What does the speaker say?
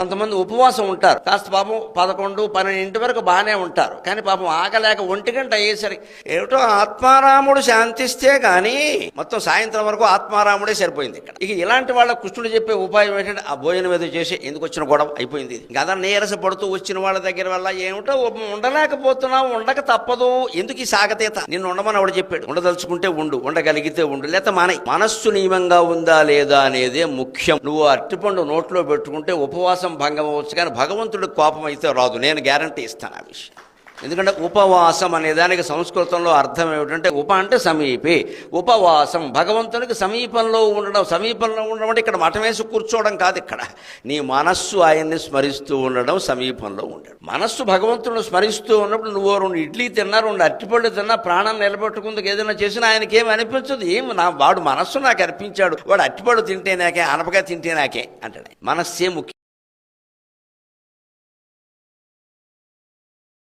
కొంతమంది ఉపవాసం ఉంటారు, కాస్త పాపం 11, 12 వరకు బాగానే ఉంటారు, కానీ పాపం ఆగలేక 1 గంట అయ్యేసరికి ఏమిటో ఆత్మారాముడు శాంతిస్తే గాని మొత్తం సాయంత్రం వరకు ఆత్మారాముడే సరిపోయింది ఇక్కడ. ఇక ఇలాంటి వాళ్ళ కృష్ణుడు చెప్పే ఉపాయం ఏంటంటే ఆ భోజనం ఏదో చేసి ఎందుకు వచ్చిన గొడవ అయిపోయింది. గదా నీరస పడుతూ వచ్చిన వాళ్ళ దగ్గర వల్ల ఏమిటో ఉండలేకపోతున్నావు, ఉండక తప్పదు, ఎందుకు ఈ సాగతీత, నిన్ను ఉండమని ఆవిడ చెప్పాడు. ఉండదలుచుకుంటే ఉండు, ఉండగలిగితే ఉండు, లేకపోతే మానే. మనస్సు నియమంగా ఉందా లేదా అనేదే ముఖ్యం. నువ్వు అరటిపండు నోట్లో పెట్టుకుంటే ఉపవాసం భంగం అవ్వచ్చు, కానీ భగవంతుడికి కోపం అయితే రాదు. నేను గ్యారంటీ ఇస్తాను ఆ విషయం. ఎందుకంటే ఉపవాసం అనే దానికి సంస్కృతంలో అర్థం ఏమిటంటే ఉప అంటే సమీపే, ఉపవాసం భగవంతునికి సమీపంలో ఉండడం. సమీపంలో ఉండడం అంటే ఇక్కడ మఠం వేసి కూర్చోవడం కాదు, ఇక్కడ నీ మనస్సు ఆయన్ని స్మరిస్తూ ఉండడం సమీపంలో ఉండడం. మనస్సు భగవంతుడిని స్మరిస్తూ ఉన్నప్పుడు నువ్వు 2 ఇడ్లీ తిన్నా, 2 అరటిపళ్ళు తిన్నా, ప్రాణం నిలబెట్టుకుందుకు ఏదైనా చేసినా ఆయనకి ఏమి అనిపించదు. వాడు మనస్సు నాకు అర్పించాడు, వాడు అరటిపళ్ళు తింటే నాకే, అనపకాయ తింటే నాకే అంటాడు. మనస్సే ముఖ్యం.